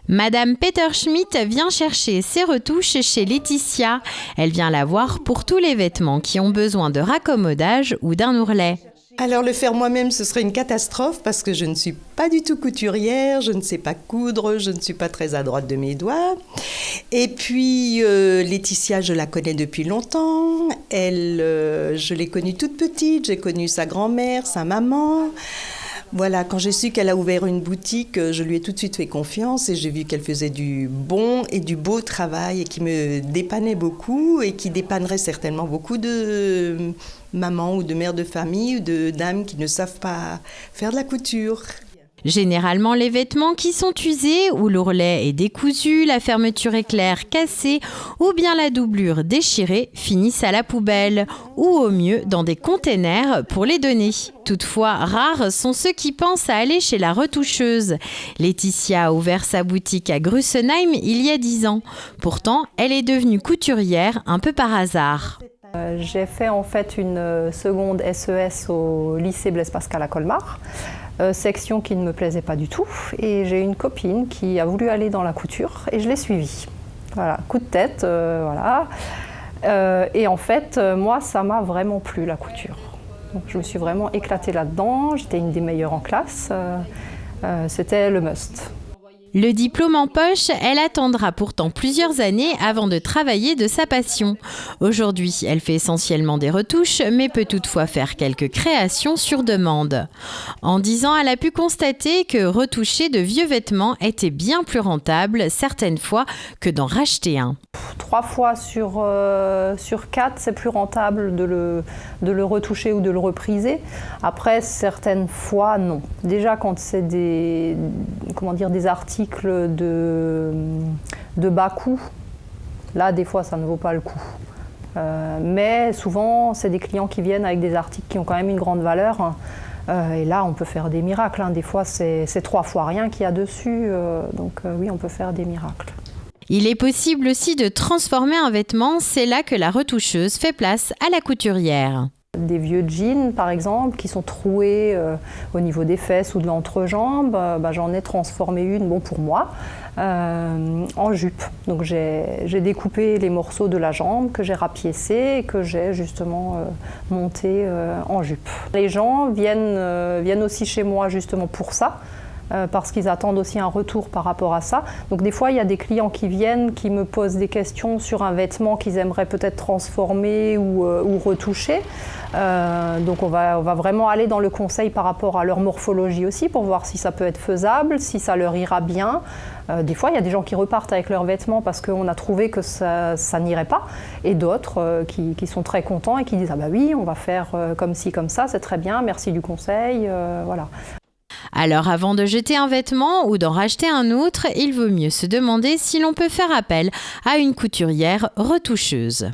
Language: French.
Madame Peterschmidt vient chercher ses retouches chez Laetitia. Elle vient la voir pour tous les vêtements qui ont besoin de raccommodage ou d'un ourlet. Alors le faire moi-même, ce serait une catastrophe parce que je ne suis pas du tout couturière, je ne sais pas coudre, je ne suis pas très adroite de mes doigts. Et puis Laetitia, je la connais depuis longtemps. Je l'ai connue toute petite, j'ai connu sa grand-mère, sa maman. Voilà, quand j'ai su qu'elle a ouvert une boutique, je lui ai tout de suite fait confiance et j'ai vu qu'elle faisait du bon et du beau travail et qui me dépannait beaucoup et qui dépannerait certainement beaucoup de mamans ou de mères de famille ou de dames qui ne savent pas faire de la couture. Généralement, les vêtements qui sont usés, où l'ourlet est décousu, la fermeture éclair cassée ou bien la doublure déchirée, finissent à la poubelle ou au mieux dans des containers pour les donner. Toutefois, rares sont ceux qui pensent à aller chez la retoucheuse. Laetitia a ouvert sa boutique à Grussenheim il y a 10 ans. Pourtant, elle est devenue couturière un peu par hasard. J'ai fait en fait une seconde SES au lycée Blaise Pascal à Colmar, section qui ne me plaisait pas du tout. Et j'ai une copine qui a voulu aller dans la couture et je l'ai suivie. Voilà, coup de tête, voilà. Et en fait, moi, ça m'a vraiment plu la couture. Donc, je me suis vraiment éclatée là-dedans. J'étais une des meilleures en classe. C'était le must. Le diplôme en poche, elle attendra pourtant plusieurs années avant de travailler de sa passion. Aujourd'hui, elle fait essentiellement des retouches, mais peut toutefois faire quelques créations sur demande. En 10 ans, elle a pu constater que retoucher de vieux vêtements était bien plus rentable, certaines fois, que d'en racheter un. 3 fois sur 4, c'est plus rentable de le retoucher ou de le repriser. Après, certaines fois, non. Déjà, quand c'est des articles de bas coût, là, des fois, ça ne vaut pas le coup. Mais souvent, c'est des clients qui viennent avec des articles qui ont quand même une grande valeur. Et là, on peut faire des miracles. Des fois, c'est 3 fois rien qu'il y a dessus. Donc oui, on peut faire des miracles. Il est possible aussi de transformer un vêtement, c'est là que la retoucheuse fait place à la couturière. Des vieux jeans, par exemple, qui sont troués au niveau des fesses ou de l'entrejambe, j'en ai transformé une, pour moi, en jupe. Donc j'ai découpé les morceaux de la jambe que j'ai rapiécés et que j'ai justement monté en jupe. Les gens viennent aussi chez moi justement pour ça. Parce qu'ils attendent aussi un retour par rapport à ça. Donc des fois, il y a des clients qui viennent, qui me posent des questions sur un vêtement qu'ils aimeraient peut-être transformer ou retoucher. Donc on va vraiment aller dans le conseil par rapport à leur morphologie aussi, pour voir si ça peut être faisable, si ça leur ira bien. Des fois, il y a des gens qui repartent avec leurs vêtements parce qu'on a trouvé que ça n'irait pas, et d'autres qui sont très contents et qui disent « Ah bah oui, on va faire comme ci, comme ça, c'est très bien, merci du conseil. » Voilà. Alors avant de jeter un vêtement ou d'en racheter un autre, il vaut mieux se demander si l'on peut faire appel à une couturière retoucheuse.